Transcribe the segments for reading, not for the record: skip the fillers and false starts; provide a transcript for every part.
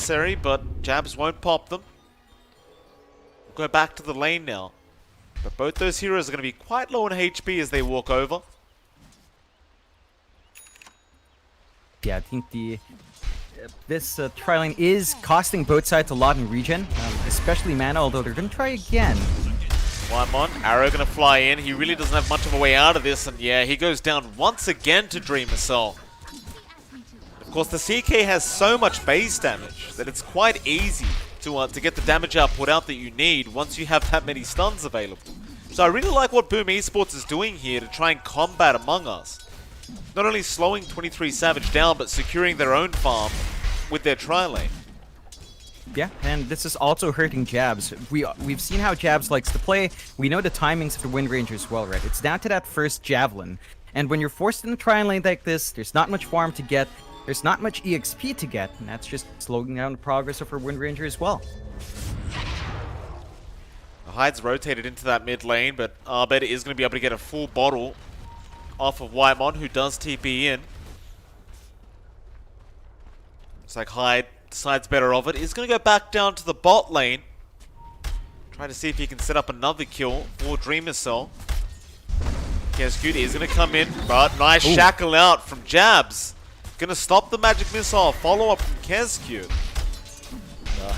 necessary, but jabs won't pop them. We'll go back to the lane now. But both those heroes are going to be quite low on HP as they walk over. Yeah, I think this tri-lane is costing both sides a lot in regen, especially mana, although they're going to try again. Whitemon, Arrow going to fly in. He really doesn't have much of a way out of this, and yeah, he goes down once again to Dreamer Cell. Of course, the CK has so much base damage that it's quite easy to get the damage output out that you need once you have that many stuns available. So I really like what Boom Esports is doing here to try and combat Among Us. Not only slowing 23 Savage down, but securing their own farm with their tri-lane. Yeah, and this is also hurting Jabs. We've seen how Jabs likes to play. We know the timings of the Wind Ranger as well, right? It's down to that first Javelin. And when you're forced in a tri-lane like this, there's not much farm to get. There's not much EXP to get, and that's just slowing down the progress of her Wind Ranger as well. The Hyde's rotated into that mid lane, but Arbed is going to be able to get a full bottle off of Whitemon, who does TP in. Looks like Hyde decides better of it. He's going to go back down to the bot lane. Try to see if he can set up another kill for Dreamer Cell. Kescute is going to come in, but nice shackle out from Jabs. Going to stop the magic missile. Follow-up from Kescute.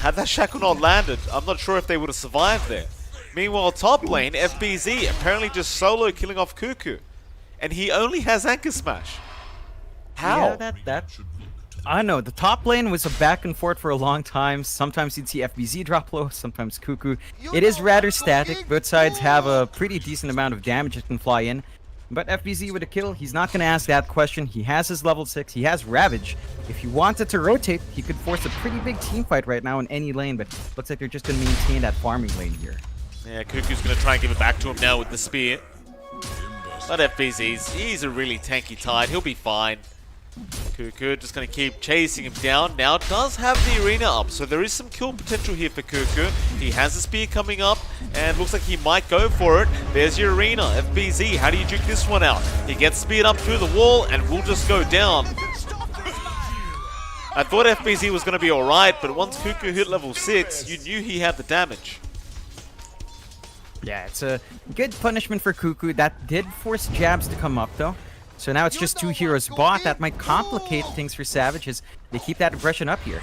Had that shackle not landed, I'm not sure if they would have survived there. Meanwhile, top lane, FBZ, apparently just solo killing off Cuckoo. And he only has Anchor Smash. How? Yeah, I don't know. The top lane was a back and forth for a long time. Sometimes you'd see FBZ drop low, sometimes Cuckoo. It is rather static. Both sides have a pretty decent amount of damage that can fly in. But FBZ with a kill, he's not going to ask that question. He has his level 6. He has Ravage. If he wanted to rotate, he could force a pretty big team fight right now in any lane. But looks like they're just going to maintain that farming lane here. Yeah, Cuckoo's going to try and give it back to him now with the spear. But he's a really tanky Tide. He'll be fine. Cuckoo just going to keep chasing him down. Now does have the arena up, so there is some kill potential here for Cuckoo. He has a spear coming up, and looks like he might go for it. There's your arena. FBZ, how do you juke this one out? He gets speared up through the wall, and will just go down. I thought FBZ was going to be alright, but once Cuckoo hit level 6, you knew he had the damage. Yeah, it's a good punishment for Cuckoo. That did force Jabs to come up, though. So now it's just two heroes bot. That might complicate things for Savage as they keep that aggression up here.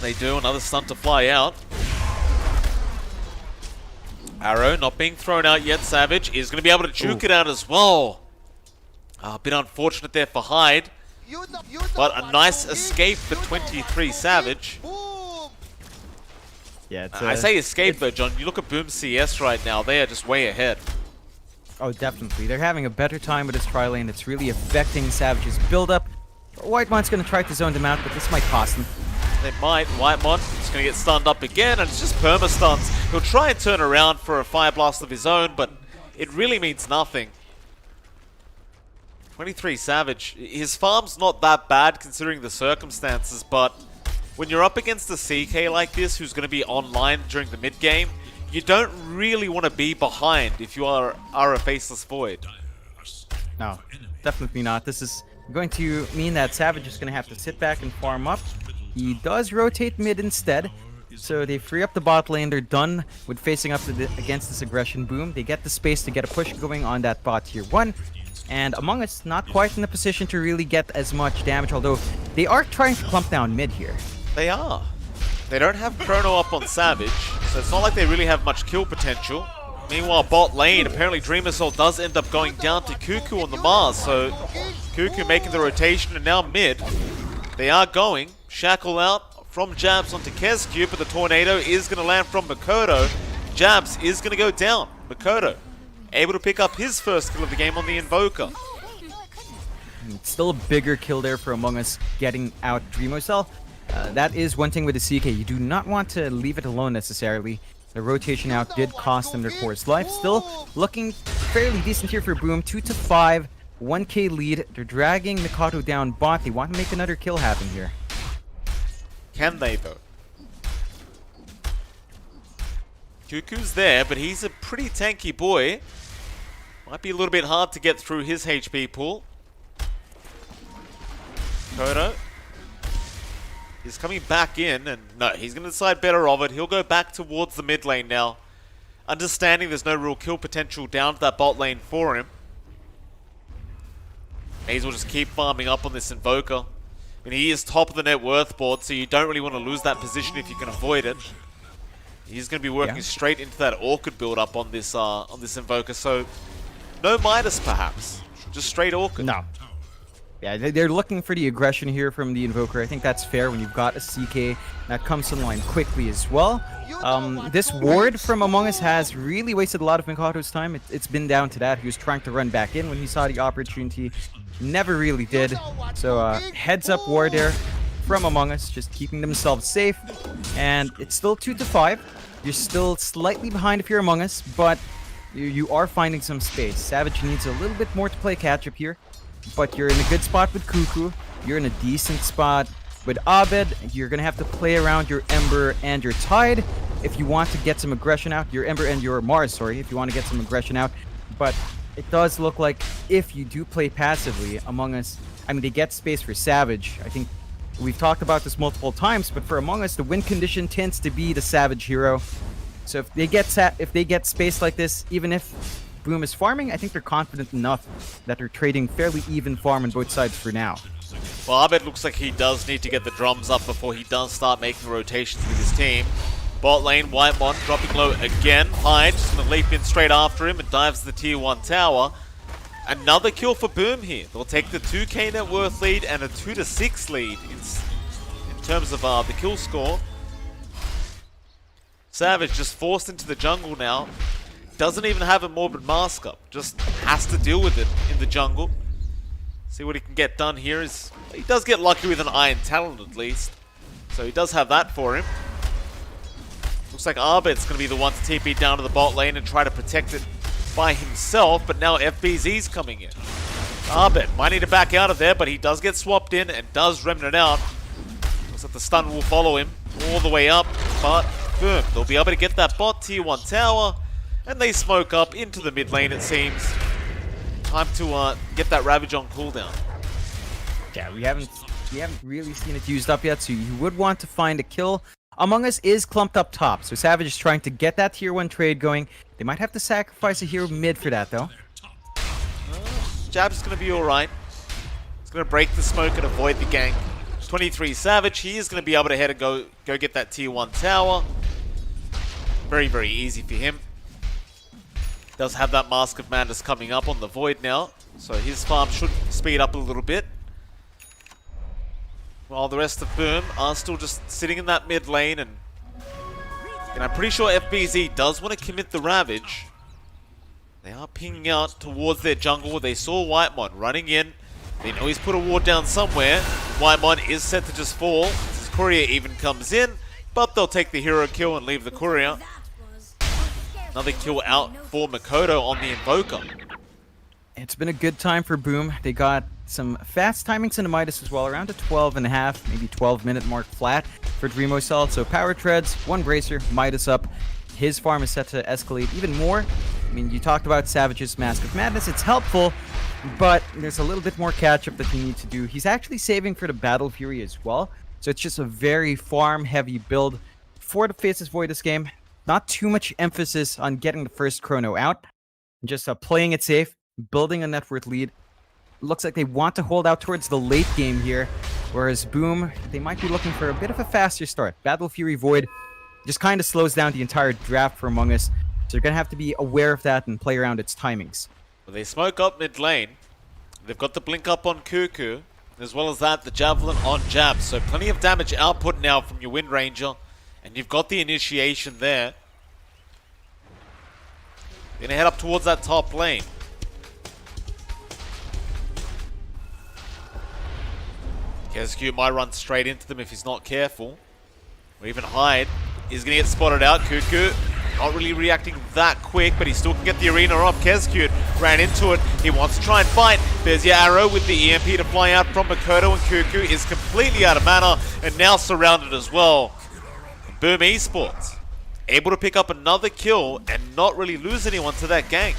They do. Another stun to fly out. Arrow not being thrown out yet. Savage is going to be able to juke it out as well. A bit unfortunate there for Hyde. But a nice escape for 23 Savage. Yeah, I say escape though, John. You look at Boom CS right now. They are just way ahead. Oh, definitely. They're having a better time with this tri-lane. It's really affecting Savage's build-up. Whitemon's going to try to zone them out, but this might cost them. They might. Whitemon is going to get stunned up again, and it's just perma-stuns. He'll try and turn around for a Fire Blast of his own, but it really means nothing. 23 Savage. His farm's not that bad considering the circumstances, but when you're up against a CK like this who's going to be online during the mid-game, you don't really want to be behind if you are a Faceless Void. No, definitely not. This is going to mean that Savage is going to have to sit back and farm up. He does rotate mid instead, so they free up the bot lane. They're done with facing up against this aggression boom. They get the space to get a push going on that bot tier 1. And Among Us not quite in a position to really get as much damage, although they are trying to clump down mid here. They are. They don't have Chrono up on Savage, so it's not like they really have much kill potential. Meanwhile, bot lane, apparently Dreamer Cell does end up going down to Cuckoo on the Mars, so Cuckoo making the rotation and now mid. They are going. Shackle out from Jabs onto Kescute, but the Tornado is going to land from Makoto. Jabs is going to go down. Makoto able to pick up his first kill of the game on the Invoker. Still a bigger kill there for Among Us getting out Dreamer Cell. That is one thing with the CK. You do not want to leave it alone necessarily. The rotation out did cost them their forced life. Still looking fairly decent here for Boom. 2-5, 1k lead. They're dragging Mikado down bot. They want to make another kill happen here. Can they though? Cuckoo's there, but he's a pretty tanky boy. Might be a little bit hard to get through his HP pool. Kodo He's coming back in, and no, he's going to decide better of it. He'll go back towards the mid lane now. Understanding there's no real kill potential down to that bot lane for him. Maze will just keep farming up on this Invoker. I mean, he is top of the net worth board, so you don't really want to lose that position if you can avoid it. He's going to be working straight into that Orchid build up on this Invoker, so no Midas perhaps, just straight Orchid. No. Yeah, they're looking for the aggression here from the Invoker. I think that's fair when you've got a CK that comes to the line quickly as well. This ward from Among Us has really wasted a lot of Mikado's time. It's been down to that. He was trying to run back in when he saw the opportunity. Never really did. So heads up ward there from Among Us, just keeping themselves safe. And it's still 2-5. You're still slightly behind if you're Among Us, but you are finding some space. Savage needs a little bit more to play catch-up here. But you're in a good spot with Cuckoo. You're in a decent spot with Abed. You're going to have to play around your Ember and your Tide if you want to get some aggression out. Your Ember and your Mars, sorry, if you want to get some aggression out. But it does look like if you do play passively, Among Us, I mean, they get space for Savage. I think we've talked about this multiple times, but for Among Us, the win condition tends to be the Savage hero. So if they get space like this, even if Boom is farming, I think they're confident enough that they're trading fairly even farm on both sides for now. Well, Abed looks like he does need to get the drums up before he does start making rotations with his team. Bot lane, Whitemon dropping low again. Hyde just going to leap in straight after him and dives the tier 1 tower. Another kill for Boom here. They'll take the 2k net worth lead and a 2-6 lead in terms of the kill score. Savage just forced into the jungle now. Doesn't even have a Morbid Mask up. Just has to deal with it in the jungle. See what he can get done here. He does get lucky with an Iron Talon at least. So he does have that for him. Looks like Abed's going to be the one to TP down to the bot lane and try to protect it by himself. But now FBZ's coming in. Abed might need to back out of there, but he does get swapped in and does Remnant out. Looks like the stun will follow him all the way up. But boom, they'll be able to get that bot tier 1 tower. And they smoke up into the mid lane, it seems. Time to get that Ravage on cooldown. Yeah, we haven't really seen it used up yet, so you would want to find a kill. Among Us is clumped up top, so Savage is trying to get that tier 1 trade going. They might have to sacrifice a hero mid for that, though. Jab's going to be alright. He's going to break the smoke and avoid the gank. 23 Savage, he is going to be able to head and go get that tier 1 tower. Very, very easy for him. Does have that Mask of Madness coming up on the Void now, so his farm should speed up a little bit. While the rest of Boom are still just sitting in that mid lane, and I'm pretty sure FBZ does want to commit the Ravage. They are pinging out towards their jungle. They saw Whitemon running in. They know he's put a ward down somewhere. Whitemon is set to just fall. His courier even comes in, but they'll take the hero kill and leave the courier. Another kill out for Mikoto on the Invoker. It's been a good time for Boom. They got some fast timings into Midas as well, around a 12.5, maybe 12-minute mark flat for Dreamosell. So power treads, 1 bracer, Midas up. His farm is set to escalate even more. I mean, you talked about Savage's Mask of Madness. It's helpful, but there's a little bit more catch-up that you need to do. He's actually saving for the Battle Fury as well. So it's just a very farm-heavy build for the Faceless Void this game. Not too much emphasis on getting the first chrono out. Just playing it safe, building a net worth lead. Looks like they want to hold out towards the late game here. Whereas Boom, they might be looking for a bit of a faster start. Battle Fury Void just kind of slows down the entire draft for Among Us. So you're going to have to be aware of that and play around its timings. Well, they smoke up mid lane. They've got the blink up on Cuckoo. As well as that, the Javelin on Jab. So plenty of damage output now from your Wind Ranger. And you've got the initiation there. Gonna head up towards that top lane. KSQ might run straight into them if he's not careful. Or even Hyde. He's gonna get spotted out. Cuckoo not really reacting that quick, but he still can get the arena off. Kezcute ran into it. He wants to try and fight. There's your arrow with the EMP to fly out from Mikoto, and Cuckoo is completely out of mana and now surrounded as well. Boom Esports able to pick up another kill and not really lose anyone to that gank.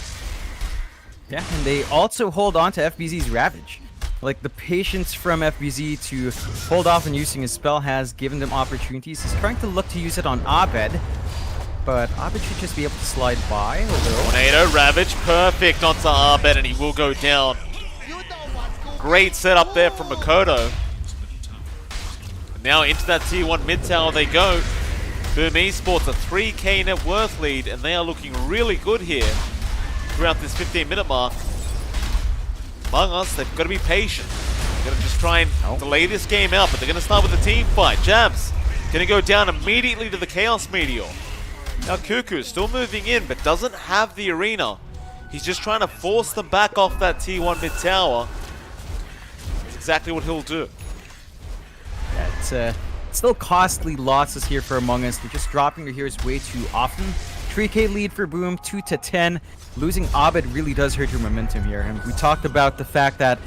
Yeah, and they also hold on to FBZ's Ravage. Like, the patience from FBZ to hold off on using his spell has given them opportunities. He's trying to look to use it on Abed, but Abed should just be able to slide by a little. Tornado Ravage, perfect onto Abed, and he will go down. Great setup there from Makoto. And now into that tier 1 mid tower they go. Boom Esports a 3k net worth lead, and they are looking really good here throughout this 15-minute mark. Among Us, they've got to be patient. They're going to just try and delay this game out, but they're going to start with a team fight. Jabs going to go down immediately to the Chaos Meteor. Now Cuckoo still moving in, but doesn't have the arena. He's just trying to force them back off that tier 1 mid tower. That's exactly what he'll do. Yeah, it's still costly losses here for Among Us. They're just dropping their heroes way too often. 3k lead for Boom, 2-10. Losing Abed really does hurt your momentum here. And we talked about the fact that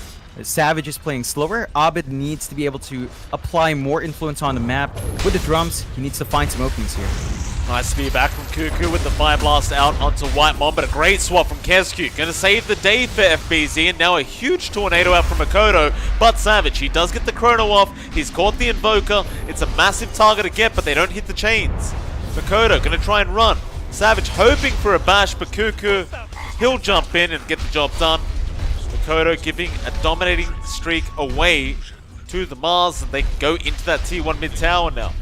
Savage is playing slower. Abed needs to be able to apply more influence on the map. With the drums, he needs to find some openings here. Nice spear back from Cuckoo with the Fire Blast out onto White Mom, but a great swap from Kesku. Gonna save the day for FBZ, and now a huge tornado out from Makoto. But Savage, he does get the Chrono off. He's caught the Invoker. It's a massive target to get, but they don't hit the chains. Makoto gonna try and run. Savage hoping for a bash, but Cuckoo, he'll jump in and get the job done. Makoto giving a dominating streak away to the Mars, and they can go into that tier 1 mid tower now.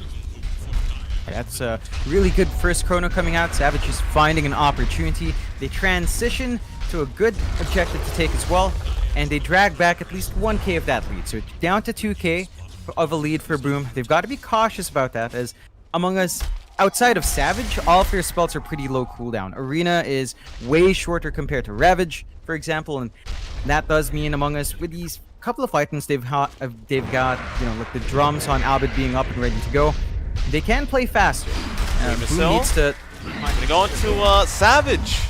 That's a really good first chrono coming out. Savage is finding an opportunity. They transition to a good objective to take as well, and they drag back at least 1k of that lead. So it's down to 2k of a lead for Boom. They've got to be cautious about that, as Among Us, outside of Savage, all of their spells are pretty low cooldown. Arena is way shorter compared to Ravage, for example, and that does mean Among Us, with these couple of items they've got, you know, like the drums on Albert being up and ready to go, they can play faster. Boom needs to... Gonna go on to Savage.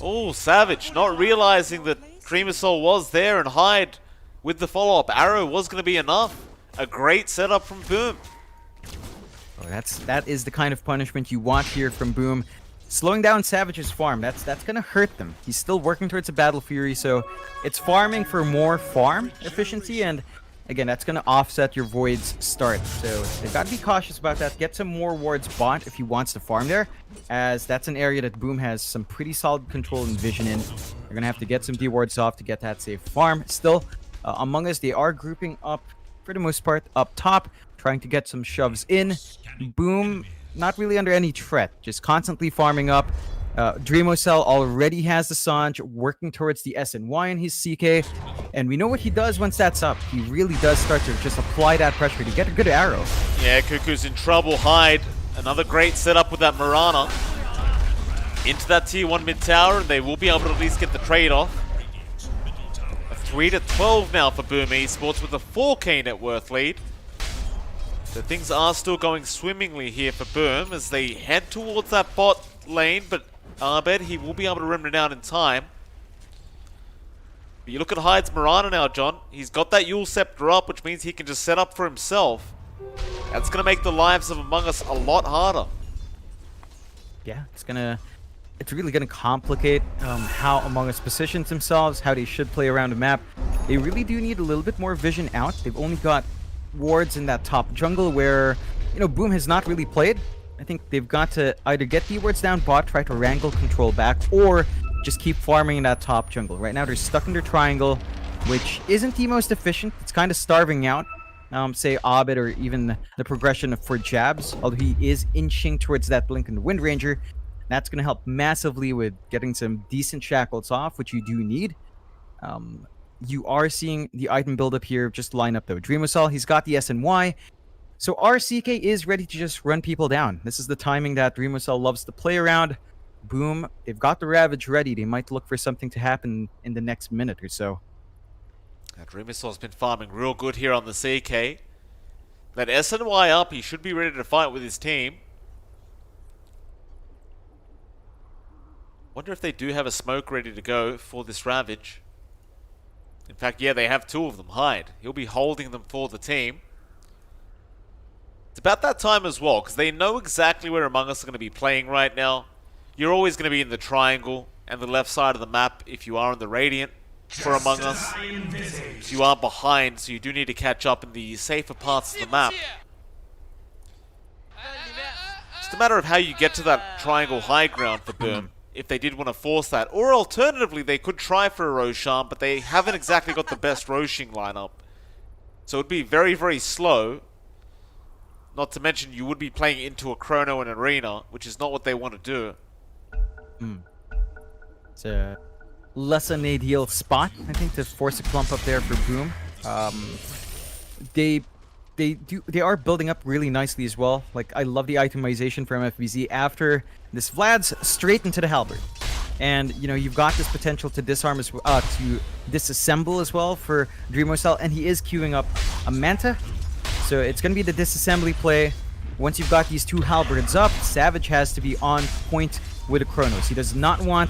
Oh, Savage not realizing that Dreamer Soul was there, and Hyde with the follow-up arrow was going to be enough. A great setup from Boom. Oh, that is the kind of punishment you want here from Boom. Slowing down Savage's farm, that's gonna hurt them. He's still working towards a Battle Fury, so it's farming for more farm efficiency, and again, that's gonna offset your Void's start. So they've got to be cautious about that. Get some more wards bot if he wants to farm there, as that's an area that Boom has some pretty solid control and vision in. They're gonna have to get some D wards off to get that safe farm. Still, Among Us, they are grouping up for the most part up top, trying to get some shoves in. Boom, not really under any threat, just constantly farming up. Dreamocell already has the Sanj, working towards the SNY in his CK, and we know what he does once that's up. He really does start to just apply that pressure to get a good arrow. Yeah, Cuckoo's in trouble. Hyde, another great setup with that Mirana. Into that tier 1 mid tower, and they will be able to at least get the trade off. A 3-12 now for Boom Esports with a 4k net worth lead. So things are still going swimmingly here for Boom as they head towards that bot lane, but Abed, he will be able to rim it out in time. But you look at Hyde's Mirana now, John. He's got that Yule Scepter up, which means he can just set up for himself. That's going to make the lives of Among Us a lot harder. Yeah, it's really gonna complicate how Among Us positions themselves, how they should play around the map. They really do need a little bit more vision out. They've only got wards in that top jungle where, you know, Boom has not really played. I think they've got to either get the wards down bot, try to wrangle control back, or just keep farming in that top jungle. Right now they're stuck in their triangle, which isn't the most efficient. It's kind of starving out, say, Abed, or even the progression for Jabs, although he is inching towards that Blink and the Wind Ranger. That's going to help massively with getting some decent shackles off, which you do need. You are seeing the item build up here just line up though. Dreamosol, he's got the SNY. So RCK is ready to just run people down. This is the timing that Dreamosol loves to play around. Boom, they've got the Ravage ready. They might look for something to happen in the next minute or so. Dreamosol's been farming real good here on the CK. That SNY up, he should be ready to fight with his team. Wonder if they do have a smoke ready to go for this Ravage. In fact, yeah, they have two of them. Hyde, he'll be holding them for the team. It's about that time as well, because they know exactly where Among Us are going to be playing right now. You're always going to be in the triangle and the left side of the map if you are in the Radiant. for Among Us. You are behind, so you do need to catch up in the safer parts of the map. It's a matter of how you get to that triangle high ground for Boom, if they did want to force that. Or alternatively, they could try for a Roshan, but they haven't exactly got the best Roshing lineup. So it would be very, very slow. Not to mention, you would be playing into a Chrono and Arena, which is not what they want to do. It's a less than ideal spot, I think, to force a clump up there for Boom. They are building up really nicely as well. Like, I love the itemization from FBZ. After this, Vlad's straight into the halberd, and you know, you've got this potential to disarm as to disassemble as well for Dreamocell, and he is queuing up a Manta, so it's gonna be the disassembly play. Once you've got these two halberds up, Savage has to be on point with the Chronos. He does not want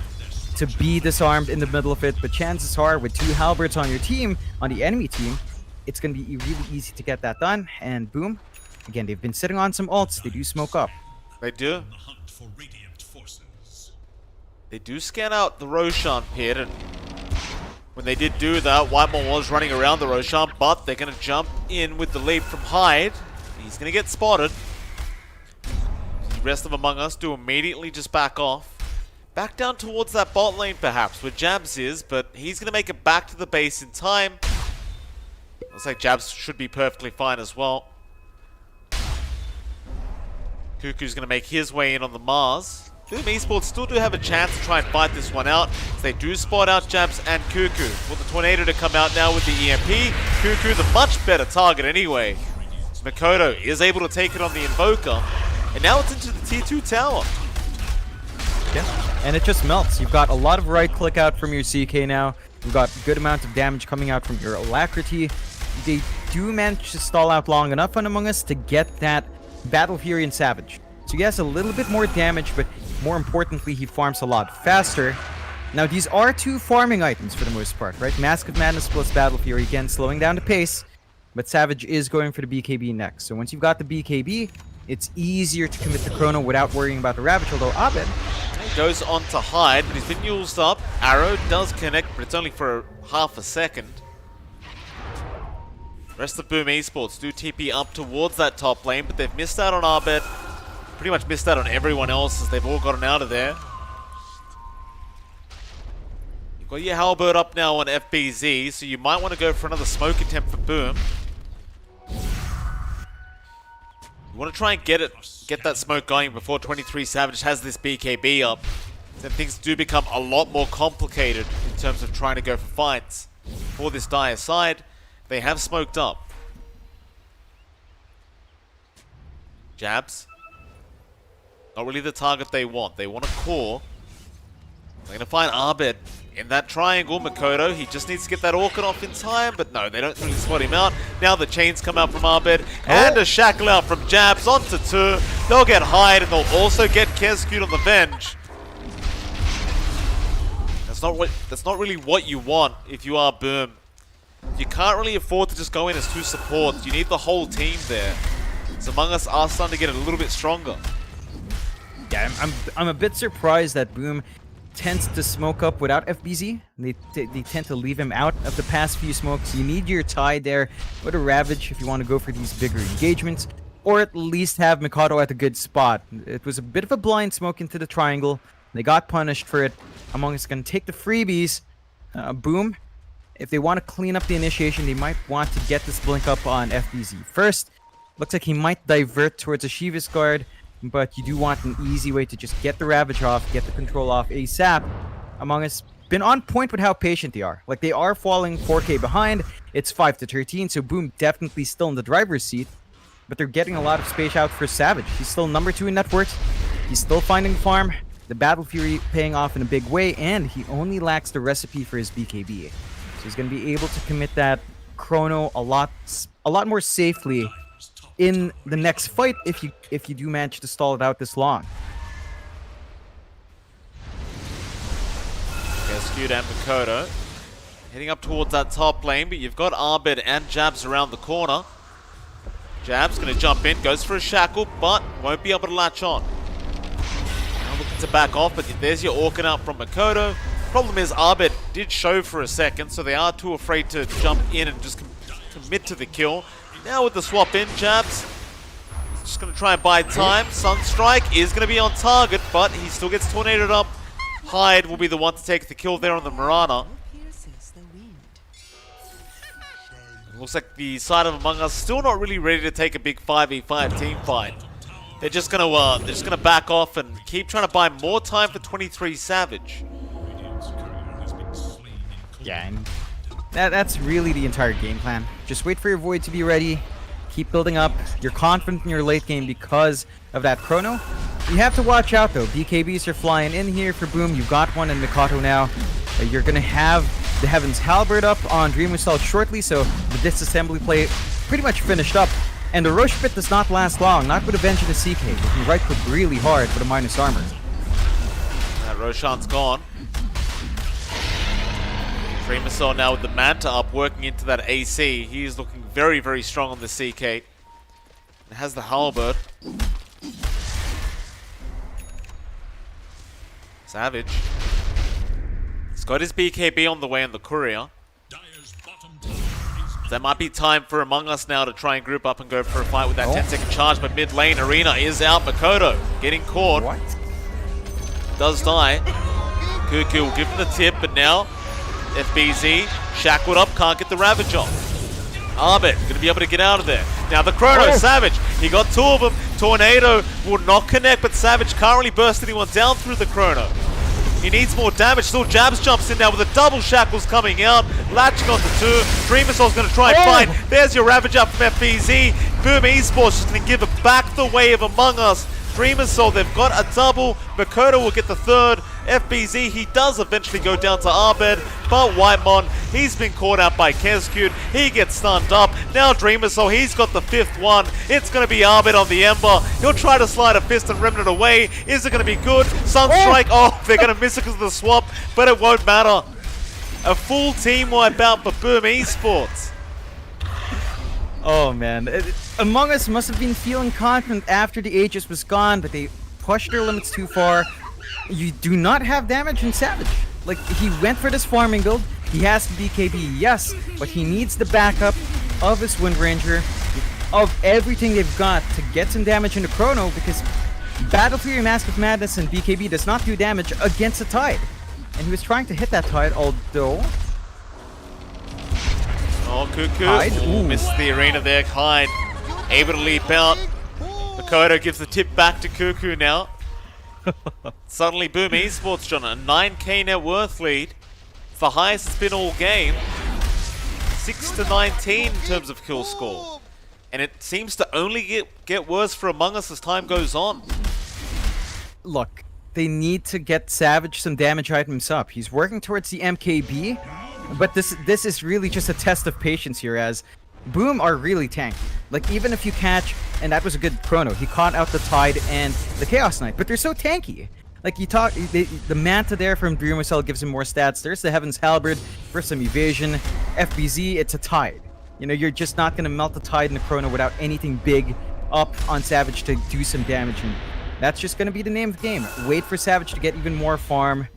to be disarmed in the middle of it, but chances are, with two halberds on your team, on the enemy team, it's going to be really easy to get that done. And Boom, again, they've been sitting on some ults. They do smoke up. They do. They do scan out the Roshan pit, and when they did do that, Whitemore was running around the Roshan, but they're going to jump in with the leap from Hyde. He's going to get spotted. The rest of Among Us do immediately just back off. Back down towards that bot lane, perhaps, where Jabs is, but he's going to make it back to the base in time. Looks like Jabs should be perfectly fine as well. Cuckoo's going to make his way in on the Mars. Boom Esports still do have a chance to try and fight this one out, as they do spot out Jabs and Cuckoo. For the Tornado to come out now with the EMP. Cuckoo, the much better target anyway. Makoto is able to take it on the Invoker, and now it's into the T2 tower. Yeah, and it just melts. You've got a lot of right click out from your CK now. You've got a good amount of damage coming out from your Alacrity. They do manage to stall out long enough on Among Us to get that Battle Fury and Savage. So he has a little bit more damage, but more importantly, he farms a lot faster. Now, these are two farming items for the most part, right? Mask of Madness plus Battle Fury, again, slowing down the pace. But Savage is going for the BKB next. So once you've got the BKB, it's easier to commit the Chrono without worrying about the Ravage, although Abed goes on to Hyde, but he's been used up. Arrow does connect, but it's only for half a second. Rest of Boom Esports do TP up towards that top lane, but they've missed out on Abed. Pretty much missed out on everyone else, as they've all gotten out of there. You've got your Halberd up now on FBZ, so you might want to go for another smoke attempt for Boom. You want to try and get that smoke going before 23 Savage has this BKB up. Then things do become a lot more complicated in terms of trying to go for fights. For this dire side, they have smoked up. Jabs. Not really the target they want. They want a core. They're going to find Abed in that triangle. Makoto, he just needs to get that Orchid off in time, but no, they don't really spot him out. Now the chains come out from Abed, and a shackle out from Jabs onto 2. They'll get Hyde, and they'll also get Kezcute on the Venge. That's not really what you want if you are Boom. You can't really afford to just go in as 2 supports. You need the whole team there. So Among Us are starting to get a little bit stronger. Yeah, I'm a bit surprised that Boom tends to smoke up without FBZ. They tend to leave him out of the past few smokes. You need your tie there with a Ravage if you want to go for these bigger engagements, or at least have Mikado at a good spot. It was a bit of a blind smoke into the triangle. They got punished for it. Among Us going to take the freebies. Boom, if they want to clean up the initiation, they might want to get this blink up on FBZ first. Looks like he might divert towards a Shiva's guard, but you do want an easy way to just get the Ravage off, get the control off ASAP. Among Us been on point with how patient they are. Like, they are falling 4k behind. It's 5-13, so Boom definitely still in the driver's seat, but they're getting a lot of space out for Savage. He's still number 2 in net worth. He's still finding the farm. The Battle Fury paying off in a big way, and he only lacks the recipe for his BKB. So he's going to be able to commit that Chrono a lot more safely in the next fight if you do manage to stall it out this long. Kezcute and Makoto heading up towards that top lane, but you've got Abed and Jabs around the corner. Jabs going to jump in, goes for a shackle, but won't be able to latch on. Now looking to back off, but there's your Orchid out from Makoto. Problem is, Arbet did show for a second, so they are too afraid to jump in and just commit to the kill. Now with the swap in, Jabs just going to try and buy time. Sunstrike is going to be on target, but he still gets tornadoed up. Hyde will be the one to take the kill there on the Mirana. Looks like the side of Among Us still not really ready to take a big 5v5 team fight. They're just gonna back off and keep trying to buy more time for 23 Savage. Yeah, and that's really the entire game plan. Just wait for your Void to be ready. Keep building up. You're confident in your late game because of that chrono. You have to watch out though. BKBs are flying in here for Boom. You've got one in Mikoto now. You're gonna have the Heavens Halberd up on Dream Cell shortly, so the disassembly play pretty much finished up. And the Roche Pit does not last long, not with Avenge and the CK. They can right click really hard with a minus armor. Roshan's gone. Dream Cell now with the Manta up, working into that AC. He is looking very, very strong on the CK. It has the Halberd. Savage. He's got his BKB on the way in the courier. There might be time for Among Us now to try and group up and go for a fight with that 10-second charge, but mid lane Arena is out. Makoto getting caught. What? Does die. Cuckoo will give him the tip, but now FBZ shackled up, can't get the Ravage off. Arbet gonna be able to get out of there. Now the Chrono, Savage, he got two of them. Tornado will not connect, but Savage can't really burst anyone down through the Chrono. He needs more damage. Still Jabs jumps in now with the double shackles coming out. Latching onto two. Dreamersoul's going to try and fight. There's your Ravage up from FBZ. Boom Esports just going to give it back the way of Among Us. Dreamersoul, they've got a double. Makoto will get the third. FBZ, he does eventually go down to Arbed, but Whitemon, he's been caught out by Kezcute. He gets stunned up. Now Dreamersoul, he's got the fifth one. It's going to be Arbed on the Ember. He'll try to slide a fist and Remnant away. Is it going to be good? Sunstrike, they're going to miss it because of the swap, but it won't matter. A full team wipe out for Boom Esports. Oh man, Among Us must have been feeling confident after the Aegis was gone, but they pushed their limits too far. You do not have damage in Savage. Like, he went for this farming build. He has the BKB, yes, but he needs the backup of his Wind Ranger, of everything they've got to get some damage into Chrono, because Battle Fury, Mask of Madness, and BKB does not do damage against a Tide. And he was trying to hit that Tide, although... Oh, Cuckoo missed the Arena there. Hyde able to leap out. Makoto gives the tip back to Cuckoo now. Suddenly Boom Esports, John, a 9k net worth lead. It's the highest it's been all game. 6-19 in terms of kill score. And it seems to only get worse for Among Us as time goes on. Look, they need to get Savage some damage items up. He's working towards the MKB, but this is really just a test of patience here, as Boom are really tanky. Like, even if you catch, and that was a good chrono, he caught out the Tide and the Chaos Knight, but they're so tanky. Like, the Manta there from Dream Cell gives him more stats. There's the Heaven's Halberd for some evasion. FBZ, it's a Tide. You know, you're just not going to melt the Tide in the chrono without anything big up on Savage to do some damage, and that's just going to be the name of the game. Wait for Savage to get even more farm,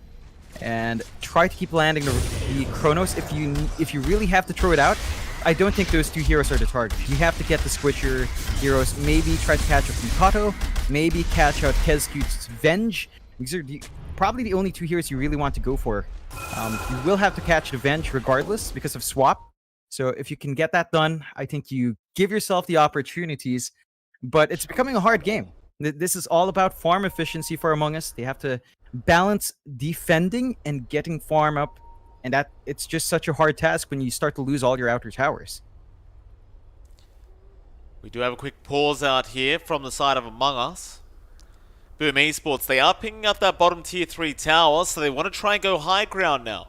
and try to keep landing the Chronos. If you really have to throw it out, I don't think those two heroes are the target. You have to get the Squisher heroes, maybe try to catch up Mikoto, maybe catch out Kezcute's Venge. These are probably the only two heroes you really want to go for. You will have to catch the Venge regardless because of swap. So if you can get that done, I think you give yourself the opportunities, but it's becoming a hard game. This is all about farm efficiency for Among Us. They have to balance defending and getting farm up, and that it's just such a hard task when you start to lose all your outer towers. We do have a quick pause out here from the side of Among Us. Boom Esports, they are picking up that bottom tier 3 tower, so they want to try and go high ground now.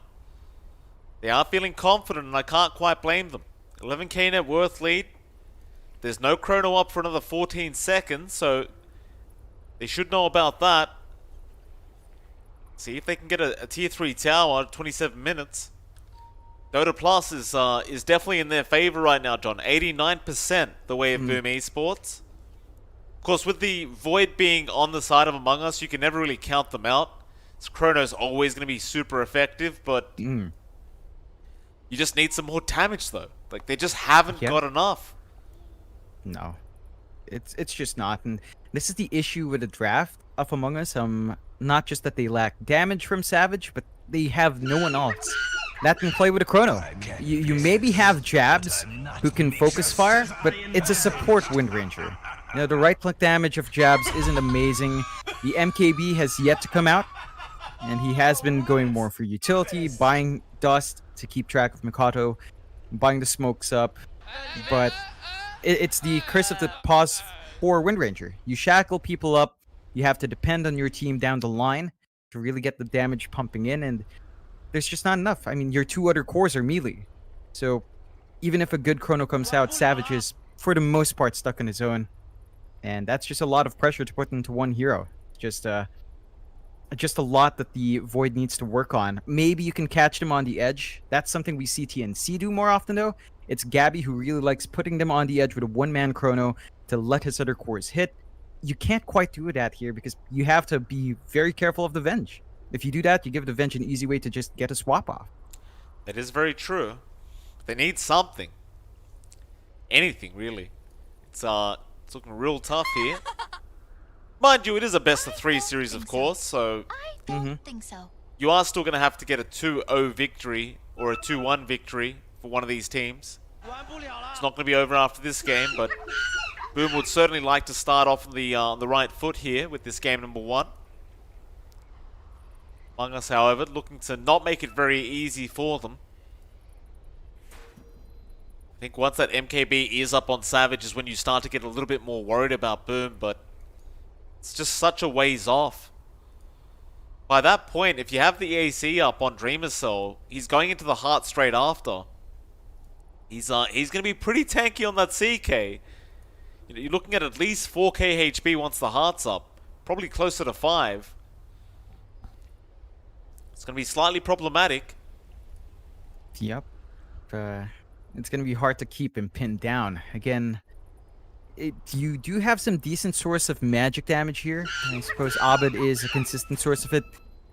They are feeling confident, and I can't quite blame them. 11k net worth lead. There's no chrono up for another 14 seconds, so they should know about that. See if they can get a tier 3 tower at 27 minutes. DOTA Plus is definitely in their favor right now, John. 89% the way of Boom Esports. Of course, with the Void being on the side of Among Us, you can never really count them out. Chrono's always going to be super effective, but Mm. you just need some more damage though. Like they just haven't Yeah. got enough. No, it's just not. And this is the issue with the draft of Among Us. Not just that they lack damage from Savage, but they have no one else that can play with a Chrono. You maybe have Jabs who can focus fire, but it's a support Wind Ranger. You know, the right click damage of Jabs isn't amazing. The MKB has yet to come out, and he has been going more for utility, buying dust to keep track of Mikato, buying the smokes up, but it's the curse of the pause for Wind Ranger. You shackle people up, you have to depend on your team down the line to really get the damage pumping in, and there's just not enough. I mean, your two other cores are melee. So even if a good Chrono comes out, Savage is, for the most part, stuck on his own. And that's just a lot of pressure to put into one hero. Just a lot that the Void needs to work on. Maybe you can catch them on the edge. That's something we see TNC do more often, though. It's Gabby who really likes putting them on the edge with a one-man Chrono to let his other cores hit. You can't quite do that here because you have to be very careful of the Venge. If you do that, you give the Venge an easy way to just get a swap off. That is very true. They need something. Anything, really. It's looking real tough here. Mind you, it is a best of 3 series, of course, so I don't think so. you are still going to have to get a 2-0 victory or a 2-1 victory for one of these teams. It's not going to be over after this game, but Boom would certainly like to start off on the right foot here with this game number 1. Among Us, however, looking to not make it very easy for them. I think once that MKB is up on Savage is when you start to get a little bit more worried about Boom, but it's just such a ways off. By that point, if you have the AC up on Dreamer Cell, he's going into the heart straight after. He's going to be pretty tanky on that CK. You know, you're looking at least 4k HP once the heart's up. Probably closer to 5. It's going to be slightly problematic. Yep. It's going to be hard to keep him pinned down. Again, you do have some decent source of magic damage here. I suppose Abed is a consistent source of it.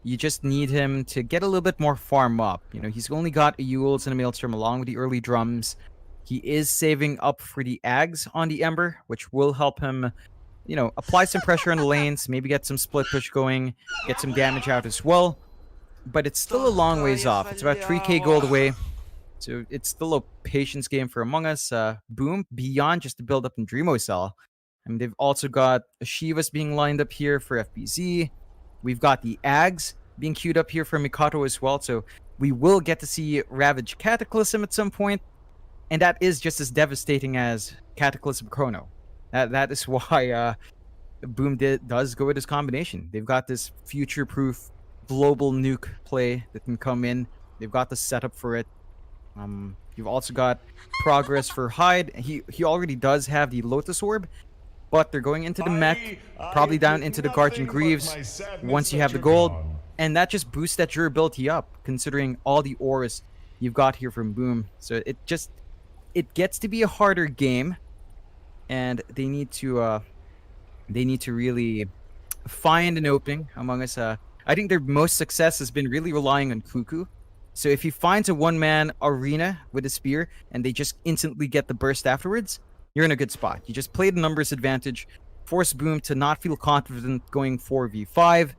You just need him to get a little bit more farm up. You know, he's only got a Yules and a Maelstrom along with the early drums. He is saving up for the Ags on the Ember, which will help him, you know, apply some pressure on the lanes, maybe get some split push going, get some damage out as well. But it's still a long ways off. It's about 3k gold away. So it's still a patience game for Among Us. Boom, beyond just the build up in Dreamo Cell. I mean, they've also got Shivas being lined up here for FBZ. We've got the Ags being queued up here for Mikato as well. So we will get to see Ravage Cataclysm at some point. And that is just as devastating as Cataclysm Chrono. That is why Boom does go with this combination. They've got this future-proof global nuke play that can come in. They've got the setup for it. You've also got progress for Hyde. He already does have the Lotus Orb, but they're going into the mech, probably down into the Guardian Greaves once you have the gold, and that just boosts that durability up, considering all the ores you've got here from Boom. So it gets to be a harder game, and they need to really find an opening Among Us. I think their most success has been really relying on Cuckoo. So if he finds a one-man arena with a spear and they just instantly get the burst afterwards, you're in a good spot. You just play the numbers advantage, force Boom to not feel confident going 4v5,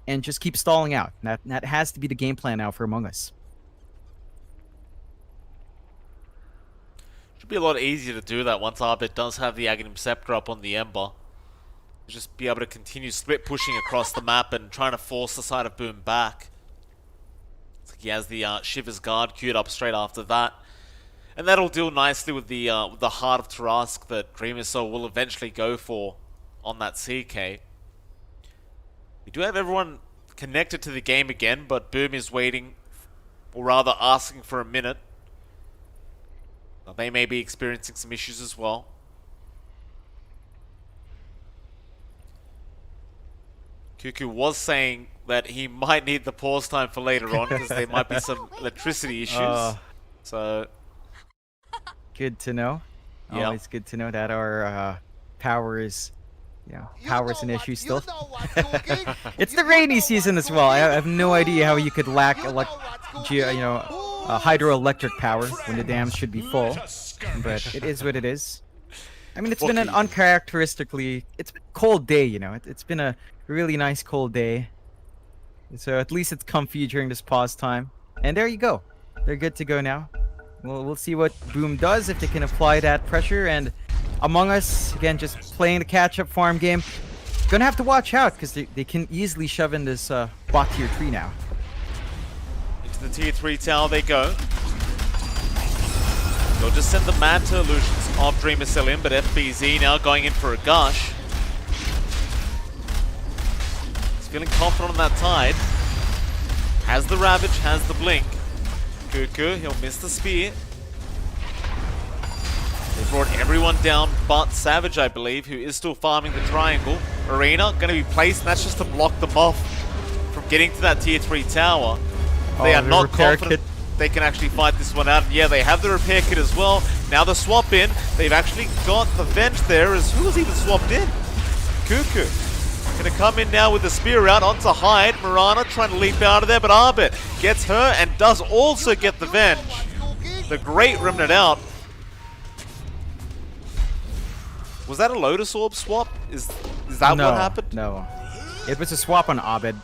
and just keep stalling out. That has to be the game plan now for Among Us. Should be a lot easier to do that once Arbit does have the Aghanim Scepter up on the Ember. Just be able to continue split pushing across the map and trying to force the side of Boom back. He has the Shiver's Guard queued up straight after that. And that'll deal nicely with the Heart of Tarask that Dreamer Soul will eventually go for on that CK. We do have everyone connected to the game again, but Boom is waiting, or rather asking for a minute. Now, they may be experiencing some issues as well. Cuckoo was saying that he might need the pause time for later on because there might be some electricity issues. So good to know. Yeah. Always good to know that our power is power's an issue still. It's the rainy season as well. I have no idea how you could lack hydroelectric power when the dams should be full, but it is what it is. I mean, it's been an uncharacteristically cold day, It's been a really nice cold day. So at least it's comfy during this pause time. And there you go. They're good to go now. We'll see what Boom does, if they can apply that pressure. And Among Us, again, just playing the catch-up farm game. Gonna have to watch out, because they can easily shove in this bot tier 3 now. Into the tier 3 tower they go. They'll just send the Manta illusions of Dreamer Cell in, but FBZ now going in for a gush. He's feeling confident on that tide. Has the Ravage, has the Blink. Cuckoo, he'll miss the spear. They brought everyone down but Savage, I believe, who is still farming the triangle. Arena going to be placed, and that's just to block them off from getting to that tier 3 tower. They are not confident they can actually fight this one out. And yeah, they have the repair kit as well. Now the swap in. They've actually got the vent there. As who was even swapped in? Cuckoo. Gonna come in now with the spear out onto Hyde. Mirana trying to leap out of there, but Arbit gets her and does also get the venge. The great Remnant out. Was that a Lotus Orb swap? Is that what happened? No. It was a swap on Abed,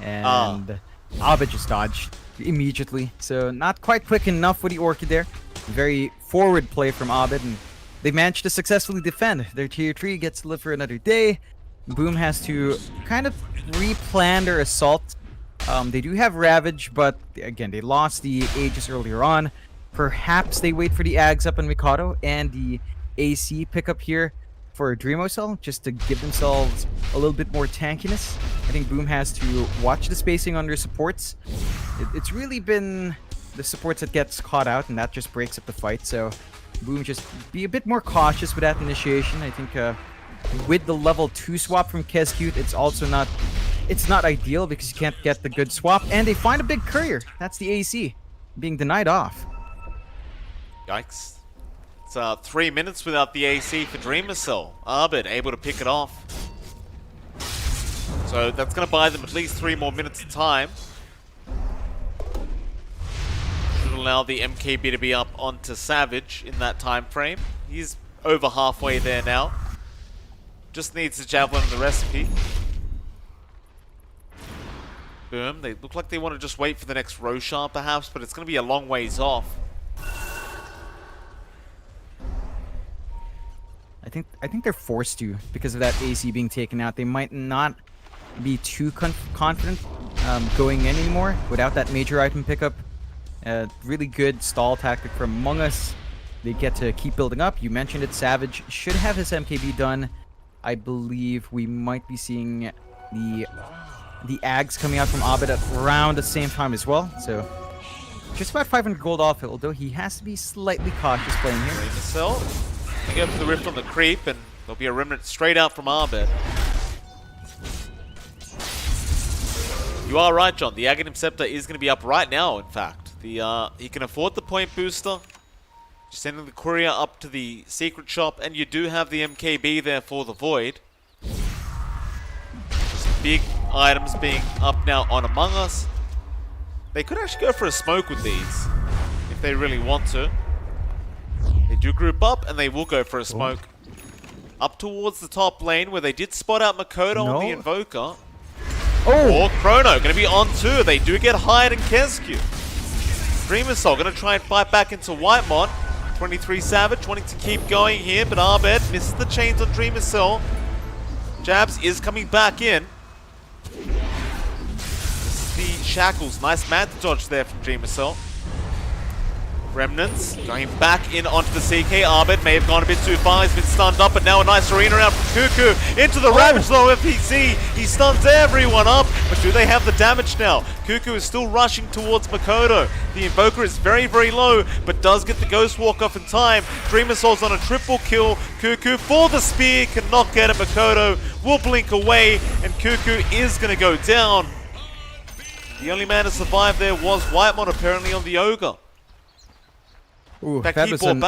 and Abed just dodged immediately. So not quite quick enough with the Orchid there. Very forward play from Abed, and they managed to successfully defend. Their tier 3 gets to live for another day. Boom has to kind of replan their assault. They do have Ravage, but again, they lost the Aegis earlier on. Perhaps they wait for the Ags up on Mikado and the AC pickup here for Dreamocell, just to give themselves a little bit more tankiness. I think Boom has to watch the spacing on their supports. It's really been the supports that gets caught out, and that just breaks up the fight. So Boom just be a bit more cautious with that initiation. I think with the level 2 swap from Kescute, it's not ideal because you can't get the good swap, and they find a big courier. That's the AC being denied off. Yikes. It's 3 minutes without the AC for Dreamocell. Arbit able to pick it off. So that's going to buy them at least 3 more minutes of time. Should allow the MKB to be up onto Savage in that time frame. He's over halfway there now. Just needs the Javelin and the recipe. Boom. They look like they want to just wait for the next Roshan perhaps, but it's going to be a long ways off. I think they're forced to, because of that AC being taken out. They might not be too confident going in anymore without that major item pickup. Really good stall tactic from Among Us. They get to keep building up. You mentioned it, Savage should have his MKB done. I believe we might be seeing the Ags coming out from Abed at around the same time as well. So just about 500 gold off, although he has to be slightly cautious playing here. Dreamocell. They go for the rift on the creep, and there'll be a remnant straight out from Arbit. You are right, John. The Aghanim Scepter is going to be up right now, in fact. He can afford the point booster. Just sending the courier up to the secret shop, and you do have the MKB there for the Void. Just big items being up now on Among Us. They could actually go for a smoke with these, if they really want to. They do group up, and they will go for a smoke. Up towards the top lane, where they did spot out Makoto on the Invoker. Or Chrono, going to be on too. They do get Hyde and Kescue. Dreamocell going to try and fight back into Whitemon. 23 Savage wanting to keep going here, but Arbed misses the chains on Dreamocell. Jabs is coming back in. This is the Shackles. Nice Manta dodge there from Dreamocell. Remnants going back in onto the CK. Arbit may have gone a bit too far. He's been stunned up, but now a nice arena round from Cuckoo into the Ravage low FPC. He stuns everyone up, but do they have the damage now? Cuckoo is still rushing towards Makoto. The Invoker is very, very low, but does get the Ghost Walk off in time. Dreamocell's on a triple kill. Cuckoo for the spear, cannot get it. Makoto will blink away, and Cuckoo is going to go down. The only man to survive there was Whitemon, apparently on the Ogre. Ooh, that was an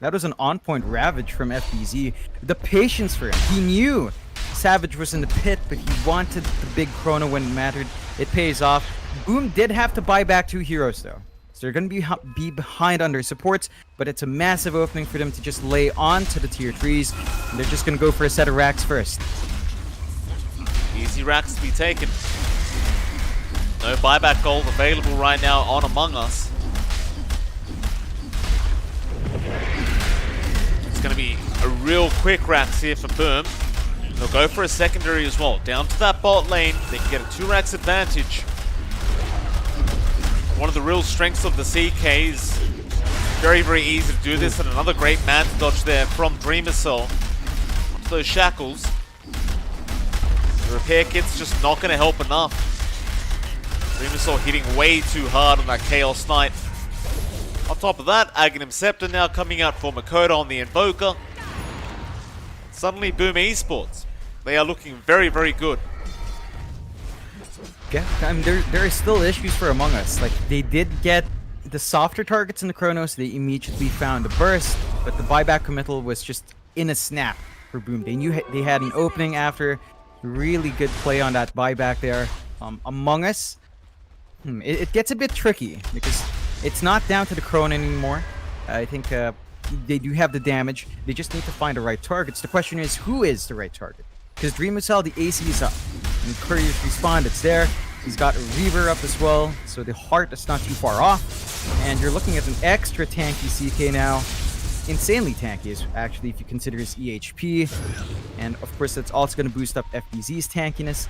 That was an on-point Ravage from FBZ. The patience for him. He knew Savage was in the pit, but he wanted the big chrono when it mattered. It pays off. Boom did have to buy back 2 heroes, though. So they're going to be behind on their supports, but it's a massive opening for them to just lay on to the tier 3s. And they're just going to go for a set of racks first. Easy racks to be taken. No buyback gold available right now on Among Us. It's going to be a real quick racks here for Boom. They'll go for a secondary as well. Down to that bot lane, they can get a 2 racks advantage. One of the real strengths of the CKs. Very, very easy to do this, and another great man dodge there from Dreamercell. Onto those shackles. The repair kit's just not going to help enough. Dreamercell hitting way too hard on that Chaos Knight. On top of that, Aghanim Scepter now coming out for Makoto on the Invoker. Suddenly, Boom Esports. They are looking very, very good. Yeah, I mean, there are still issues for Among Us. Like, they did get the softer targets in the Chronos. They immediately found a burst, but the buyback committal was just in a snap for Boom. They knew they had an opening after. Really good play on that buyback there. Among Us, it gets a bit tricky because it's not down to the Chrono anymore. I think they do have the damage. They just need to find the right targets. The question is, who is the right target? Because Dreamercell, the AC is up. And Courier's Respawn, it's there. He's got a Reaver up as well, so the Heart is not too far off. And you're looking at an extra tanky CK now. Insanely tanky, actually, if you consider his EHP. And of course, that's also going to boost up FBZ's tankiness.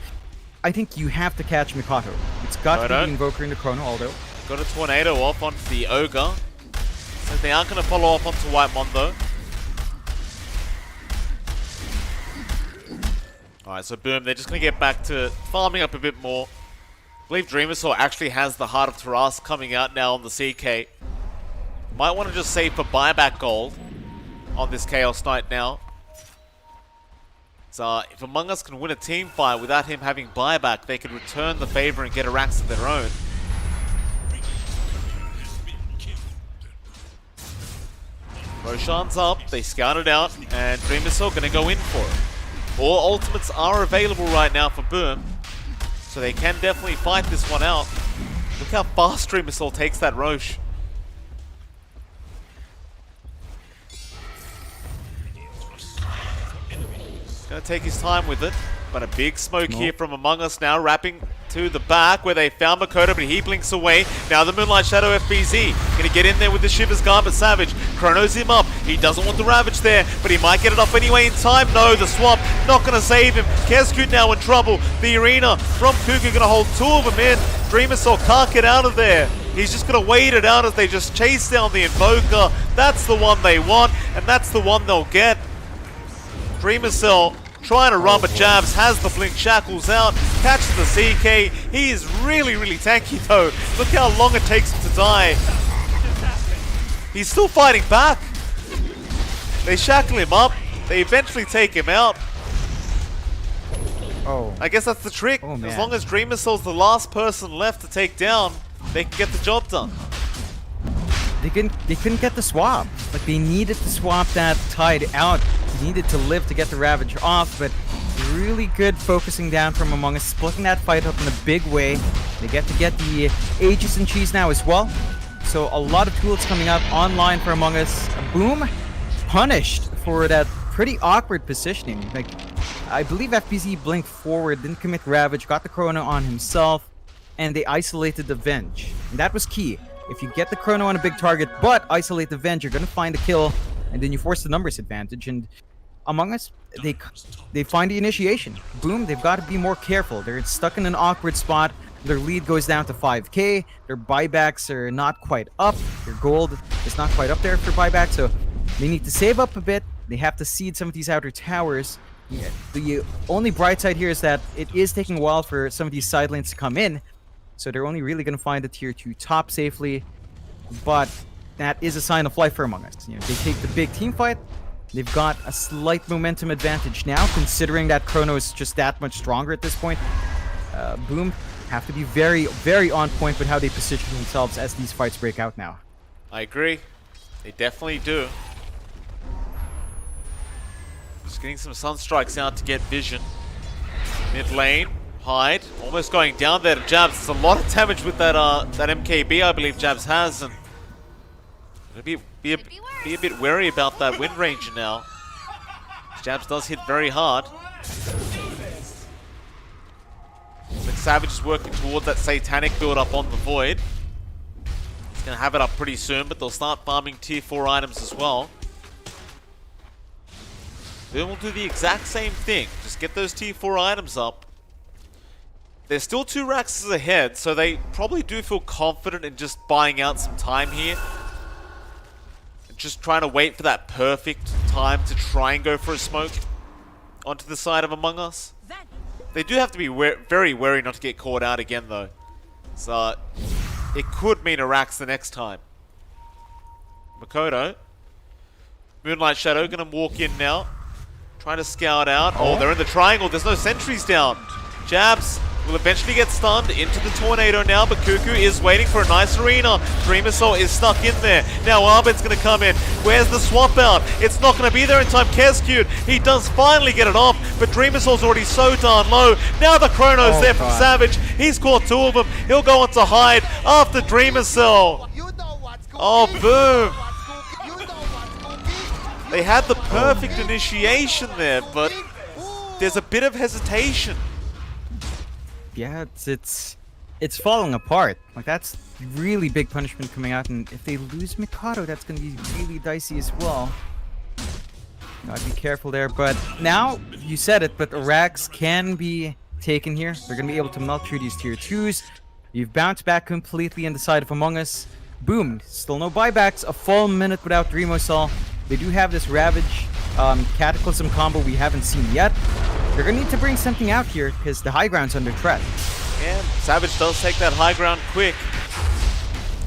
I think you have to catch Mikato. It's got to be the Invoker in the Chrono, although. Got a Tornado off onto the Ogre. So they aren't going to follow up onto White Mondo. Alright, so Boom, they're just going to get back to farming up a bit more. I believe Dreamercell actually has the Heart of Taras coming out now on the CK. Might want to just save for buyback gold on this Chaos Knight now. So if Among Us can win a team fight without him having buyback, they can return the favor and get a racks of their own. Roshan's up, they scout it out, and Dreamercell going to go in for it. All ultimates are available right now for Boom, so they can definitely fight this one out. Look how fast Dreamercell takes that Roche. Gonna take his time with it, but a big smoke here from Among Us now, wrapping to the back where they found Makoto, but he blinks away. Now the Moonlight Shadow FBZ gonna get in there with the Shivers Guard, but Savage chronos him up. He doesn't want the Ravage there, but he might get it off anyway in time. No, the swap not gonna save him. Keskud now in trouble. The Arena from Kuku gonna hold 2 of them in. Dreamercell can't get out of there. He's just gonna wait it out as they just chase down the Invoker. That's the one they want, and that's the one they'll get. Dreamercell trying to run, but Jabs has the Blink Shackles out, catches the CK. He is really, really tanky though. Look how long it takes him to die. He's still fighting back. They shackle him up. They eventually take him out. Oh. I guess that's the trick. Oh, as long as Dreamercell's the last person left to take down, they can get the job done. They couldn't get the swap. Like, they needed to swap that Tide out. They needed to live to get the Ravage off, but really good focusing down from Among Us, splitting that fight up in a big way. They get to get the Aegis and Cheese now as well. So a lot of tools coming up online for Among Us. Boom, punished for that pretty awkward positioning. Like, I believe FBZ blinked forward, didn't commit Ravage, got the Chrono on himself, and they isolated the Venge. And that was key. If you get the Chrono on a big target, but isolate the Venge, you're going to find a kill, and then you force the numbers advantage. And Among Us, they find the initiation. Boom, they've got to be more careful. They're stuck in an awkward spot. Their lead goes down to 5k. Their buybacks are not quite up. Their gold is not quite up there for buyback, so they need to save up a bit. They have to seed some of these outer towers. Yeah, the only bright side here is that it is taking a while for some of these side lanes to come in. So they're only really going to find the tier 2 top safely. But that is a sign of life for Among Us. You know, they take the big team fight. They've got a slight momentum advantage now, considering that Chrono is just that much stronger at this point. Boom have to be very, very on point with how they position themselves as these fights break out now. I agree. They definitely do. Just getting some Sunstrikes out to get vision. Mid lane, Hyde, almost going down there to Jabs. It's a lot of damage with that that MKB I believe Jabs has, and be a bit wary about that Wind Ranger now. Jabs does hit very hard. Like Savage is working towards that Satanic build up on the Void. He's gonna have it up pretty soon, but they'll start farming tier 4 items as well. Then we'll do the exact same thing. Just get those tier 4 items up. They're still 2 racks ahead, so they probably do feel confident in just buying out some time here. And just trying to wait for that perfect time to try and go for a smoke onto the side of Among Us. They do have to be very wary not to get caught out again, though. So it could mean a Rax the next time. Makoto. Moonlight Shadow gonna walk in now. Trying to scout out. Oh, they're in the triangle. There's no sentries down. Jabs will eventually get stunned into the tornado now, but Cuckoo is waiting for a nice arena. Dreamer Soul is stuck in there. Now Arbit's going to come in. Where's the swap out? It's not going to be there in time. Kescute, he does finally get it off, but Dreamer Soul's already so darn low. Now the Chrono's there from Savage. He's caught 2 of them. He'll go on to Hyde after Dreamer Soul. Oh, boom. They had the perfect initiation there, but there's a bit of hesitation. Yeah, it's falling apart. Like, that's really big punishment coming out, and if they lose Mikado, that's going to be really dicey as well. Gotta be careful there, but now, you said it, but the racks can be taken here. They're going to be able to melt through these tier 2s. You've bounced back completely on the side of Among Us. Boom, still no buybacks, a full minute without Dreamosol. They do have this Ravage Cataclysm combo we haven't seen yet. They're going to need to bring something out here because the high ground's under threat. And Savage does take that high ground quick.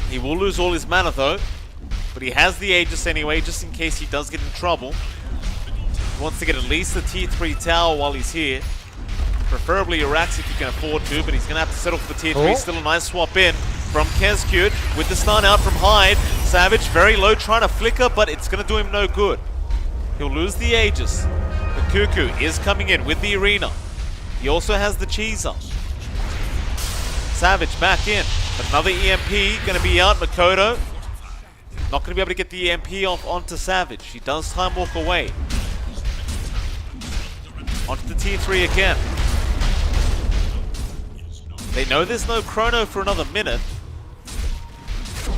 He will lose all his mana though, but he has the Aegis anyway, just in case he does get in trouble. He wants to get at least the tier 3 tower while he's here. Preferably a Rax if you can afford to, but he's going to have to settle for the tier 3. Still a nice swap in from Kescute with the stun out from Hyde. Savage very low, trying to flicker, but it's going to do him no good. He'll lose the Aegis. But Cuckoo is coming in with the arena. He also has the cheese up. Savage back in. Another EMP going to be out. Makoto not going to be able to get the EMP off onto Savage. He does time walk away. Onto the tier 3 again. They know there's no chrono for another minute.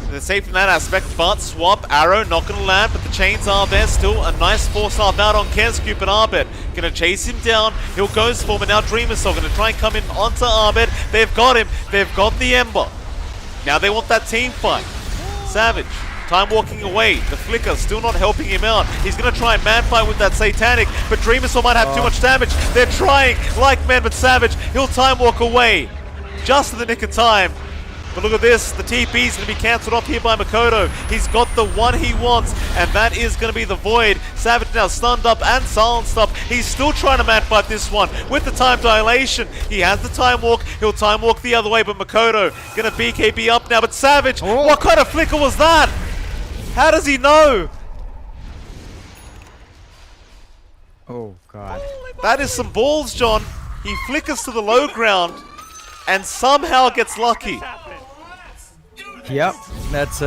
They're safe in that aspect, but swap, arrow, not going to land, but the chains are there still. A nice 4-star bout on Kescute, but Arbet going to chase him down. He'll go for him, and now Dreamer Soul going to try and come in onto Arbet. They've got him. They've got the Ember. Now they want that team fight. Savage, time walking away. The flicker still not helping him out. He's going to try and man fight with that Satanic, but Dreamer Soul might have too much damage. They're trying like men, but Savage, he'll time walk away. Just in the nick of time. But look at this, the TP is going to be cancelled off here by Makoto. He's got the one he wants, and that is going to be the Void. Savage now stunned up and silenced up. He's still trying to man fight this one with the time dilation. He has the time walk. He'll time walk the other way, but Makoto going to BKB up now. But Savage, what kind of flicker was that? How does he know? Oh, God. That is some balls, John. He flickers to the low ground and somehow gets lucky. Yep, that's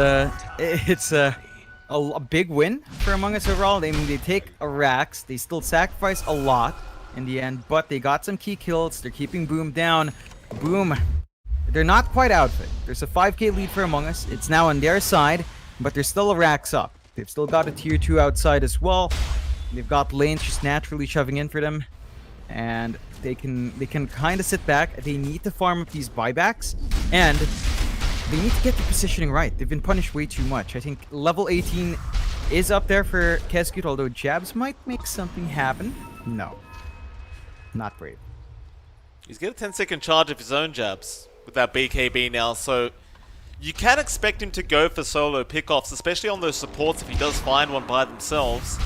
it's a big win for Among Us overall. They take a Rax, they still sacrifice a lot in the end, but they got some key kills. They're keeping Boom down. Boom, they're not quite out of it. There's a 5k lead for Among Us. It's now on their side, but there's still a Rax up. They've still got a tier 2 outside as well. They've got lanes just naturally shoving in for them, and they can kind of sit back. They need to farm up these buybacks, and they need to get the positioning right. They've been punished way too much. I think level 18 is up there for Kescute, although Jabs might make something happen. No. Not brave. He's got a 10-second charge of his own Jabs with that BKB now, so you can expect him to go for solo pickoffs, especially on those supports if he does find one by themselves.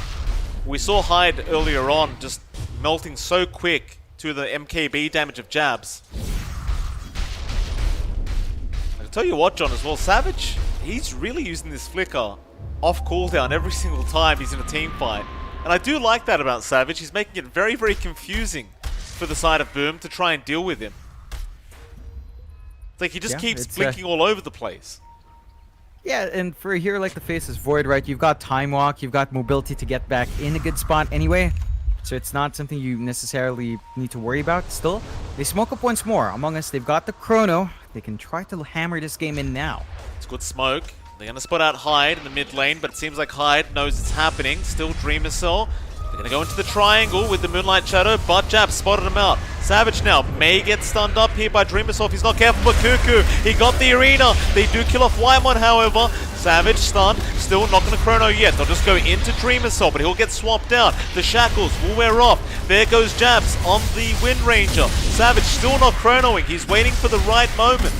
We saw Hyde earlier on just melting so quick to the MKB damage of Jabs. Tell you what, John, as well, Savage, he's really using this flicker off cooldown every single time he's in a team fight. And I do like that about Savage. He's making it very, very confusing for the side of Boom to try and deal with him. It's like he just keeps blinking all over the place. Yeah, and for a hero like the Faceless Void, right, you've got Time Walk, you've got mobility to get back in a good spot anyway, so it's not something you necessarily need to worry about still. They smoke up once more. Among Us, they've got the Chrono. They can try to hammer this game in now. It's good smoke. They're going to spot out Hyde in the mid lane, but it seems like Hyde knows it's happening. Still Dreamer Cell. They're going to go into the triangle with the Moonlight Shadow, but Jab spotted him out. Savage now may get stunned up here by Dreamer Cell if he's not careful, but Cuckoo, he got the arena. They do kill off Whitemon, however. Savage stunned, still not going to chrono yet. They'll just go into Dreamer Cell, but he'll get swapped out. The shackles will wear off. There goes Jabs on the Wind Ranger. Savage still not chronoing. He's waiting for the right moment.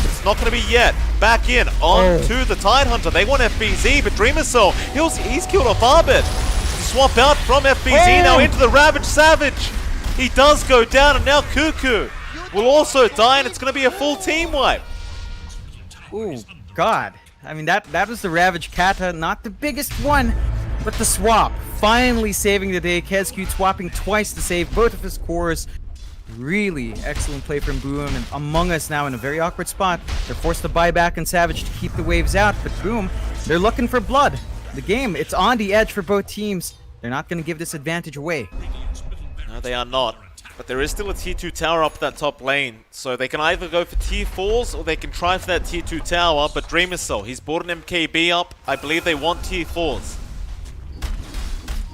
It's not going to be yet. Back in on to the Tidehunter. They want FBZ, but Dreamer Cell, he's killed off Arbit. Swap out from FBZ now into the Ravage Savage. He does go down, and now Cuckoo will also die, and it's going to be a full team wipe. Ooh, God. I mean, that was the Ravage Kata, not the biggest one, but the swap. Finally saving the day. Kezcute swapping twice to save both of his cores. Really excellent play from Boom, and Among Us now in a very awkward spot. They're forced to buy back on Savage to keep the waves out, but Boom, they're looking for blood. The game, it's on the edge for both teams. They're not going to give this advantage away. No, they are not. But there is still a tier 2 tower up that top lane. So they can either go for tier 4s or they can try for that tier 2 tower. But Dreamer Cell, he's bought an MKB up. I believe they want tier 4s.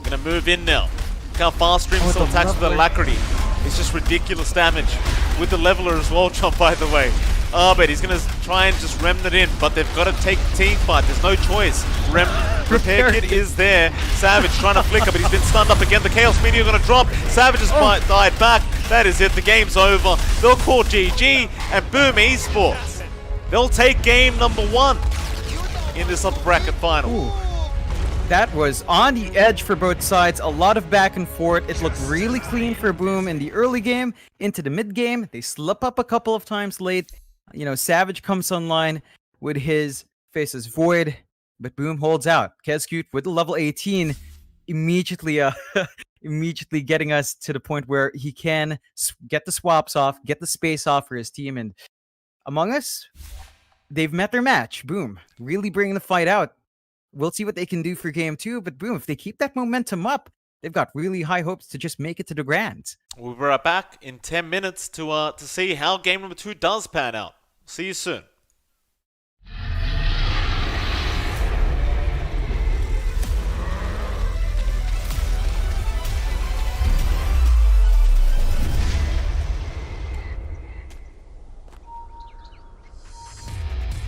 Gonna move in now. Look how fast Dreamer Cell attacks with Alacrity. It's just ridiculous damage. With the leveler as well, John, by the way. But he's going to try and just remnant in, but they've got to take the team fight. There's no choice. Repair Kit is there. Savage trying to flicker, but he's been stunned up again. The Chaos Meteor going to drop. Savage has died back. That is it. The game's over. They'll call GG, and Boom Esports. They'll take game number 1 in this upper bracket final. Ooh. That was on the edge for both sides. A lot of back and forth. It looked really clean for Boom in the early game. Into the mid game, they slip up a couple of times late. You know, Savage comes online with his Faceless Void, but Boom holds out. Kezcute with the level 18, immediately getting us to the point where he can get the swaps off, get the space off for his team. And Among Us, they've met their match. Boom, really bringing the fight out. We'll see what they can do for game 2, but Boom, if they keep that momentum up, they've got really high hopes to just make it to the Grands. We'll be right back in 10 minutes to see how game number 2 does pan out. See you soon.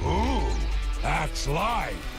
Ooh, that's life.